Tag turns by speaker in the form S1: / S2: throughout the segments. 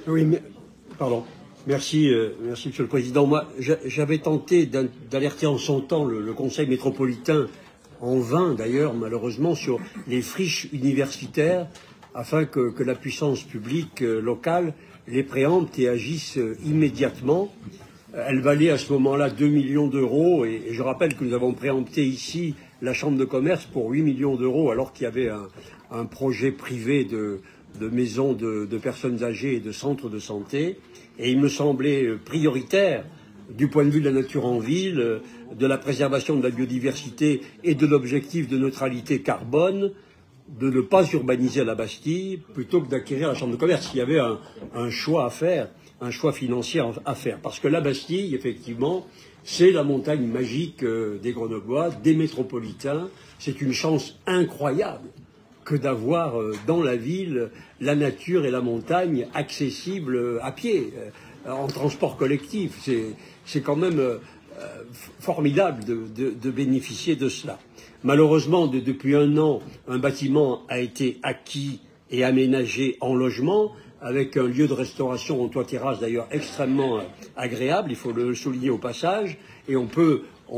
S1: Oui, mais, pardon. Merci, merci Monsieur le Président. Moi, j'avais tenté d'alerter en son temps le Conseil métropolitain, en vain d'ailleurs, malheureusement, sur les friches universitaires, afin que la puissance publique locale les préempte et agisse immédiatement. Elle valait à ce moment-là 2 millions d'euros, et je rappelle que nous avons préempté ici la Chambre de commerce pour 8 millions d'euros, alors qu'il y avait un projet privé de maisons de personnes âgées et de centres de santé. Et il me semblait prioritaire, du point de vue de la nature en ville, de la préservation de la biodiversité et de l'objectif de neutralité carbone, de ne pas urbaniser la Bastille plutôt que d'acquérir la Chambre de commerce. Il y avait un choix à faire, un choix financier à faire. Parce que la Bastille, effectivement, c'est la montagne magique des Grenoblois, des métropolitains. C'est une chance incroyable que d'avoir dans la ville la nature et la montagne accessibles à pied, en transport collectif. C'est quand même formidable de bénéficier de cela. Malheureusement, depuis un an, un bâtiment a été acquis et aménagé en logement, avec un lieu de restauration en toit-terrasse d'ailleurs extrêmement agréable, il faut le souligner au passage, et on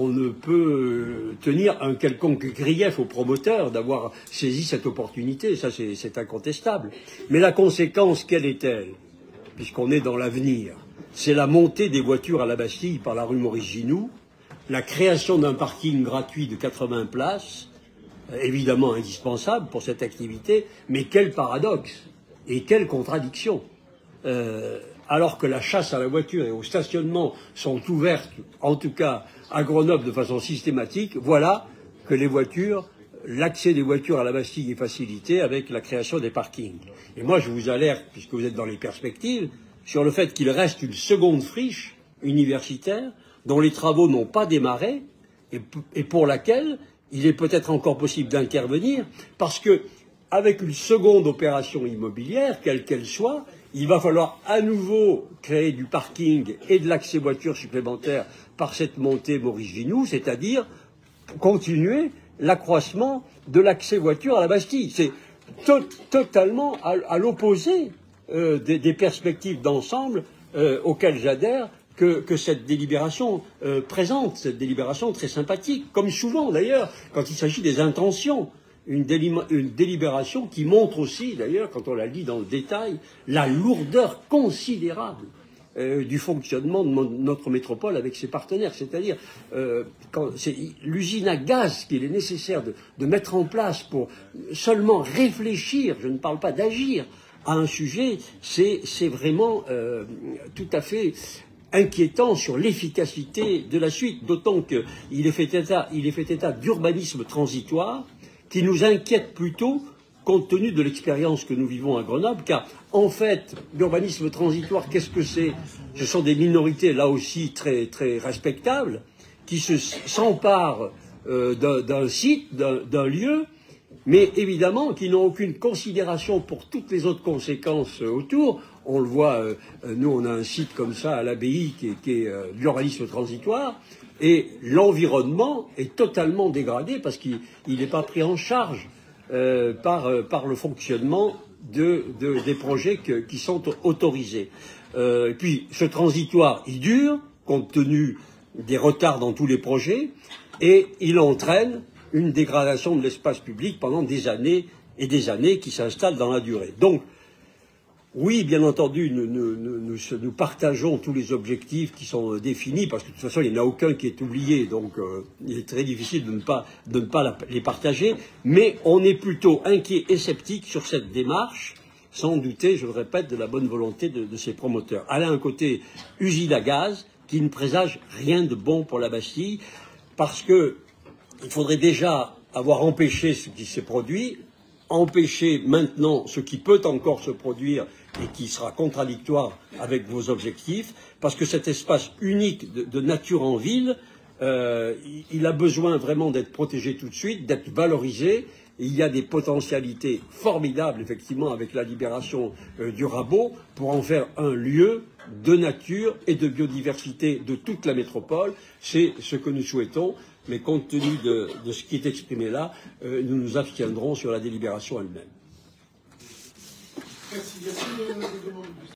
S1: ne peut tenir un quelconque grief au promoteur d'avoir saisi cette opportunité, ça c'est incontestable. Mais la conséquence, quelle est-elle? Puisqu'on est dans l'avenir, c'est la montée des voitures à la Bastille par la rue Maurice Ginoux, la création d'un parking gratuit de 80 places, évidemment indispensable pour cette activité, mais quel paradoxe et quelle contradiction. Alors que la chasse à la voiture et au stationnement sont ouvertes, en tout cas à Grenoble de façon systématique, voilà que les voitures, l'accès des voitures à la Bastille est facilité avec la création des parkings. Et moi je vous alerte, puisque vous êtes dans les perspectives, sur le fait qu'il reste une seconde friche universitaire dont les travaux n'ont pas démarré et pour laquelle il est peut-être encore possible d'intervenir, parce que avec une seconde opération immobilière, quelle qu'elle soit, il va falloir à nouveau créer du parking et de l'accès voiture supplémentaire par cette montée Maurice Ginoux, c'est-à-dire continuer l'accroissement de l'accès voiture à la Bastille. C'est totalement à l'opposé des perspectives d'ensemble auxquelles j'adhère que cette délibération présente, cette délibération très sympathique, comme souvent d'ailleurs quand il s'agit des intentions. Une délibération qui montre aussi, d'ailleurs, quand on la lit dans le détail, la lourdeur considérable du fonctionnement de notre métropole avec ses partenaires. C'est-à-dire, l'usine à gaz qu'il est nécessaire de mettre en place pour seulement réfléchir, je ne parle pas d'agir, à un sujet, c'est vraiment tout à fait inquiétant sur l'efficacité de la suite, d'autant qu'il est fait état d'urbanisme transitoire, qui nous inquiète plutôt compte tenu de l'expérience que nous vivons à Grenoble, car en fait, l'urbanisme transitoire, qu'est-ce que c'est? Ce sont des minorités, là aussi, très, très respectables, qui s'emparent d'un site, d'un lieu, mais évidemment qui n'ont aucune considération pour toutes les autres conséquences autour. On le voit, nous on a un site comme ça à l'abbaye qui est l'urbanisme transitoire, et l'environnement est totalement dégradé parce qu'il n'est pas pris en charge par le fonctionnement des projets qui sont autorisés. Et puis ce transitoire, il dure, compte tenu des retards dans tous les projets, et il entraîne une dégradation de l'espace public pendant des années et des années qui s'installent dans la durée. Donc, oui, bien entendu, nous partageons tous les objectifs qui sont définis, parce que de toute façon, il n'y en a aucun qui est oublié, donc il est très difficile de ne pas les partager, mais on est plutôt inquiet et sceptique sur cette démarche, sans douter, je le répète, de la bonne volonté de ces promoteurs. Elle a un côté usine à gaz qui ne présage rien de bon pour la Bastille, parce que il faudrait déjà avoir empêché ce qui s'est produit, empêcher maintenant ce qui peut encore se produire et qui sera contradictoire avec vos objectifs, parce que cet espace unique de nature en ville, il a besoin vraiment d'être protégé tout de suite, d'être valorisé. Il y a des potentialités formidables, effectivement, avec la libération du rabot, pour en faire un lieu de nature et de biodiversité de toute la métropole. C'est ce que nous souhaitons. Mais compte tenu de ce qui est exprimé là, nous nous abstiendrons sur la délibération elle-même.
S2: Merci.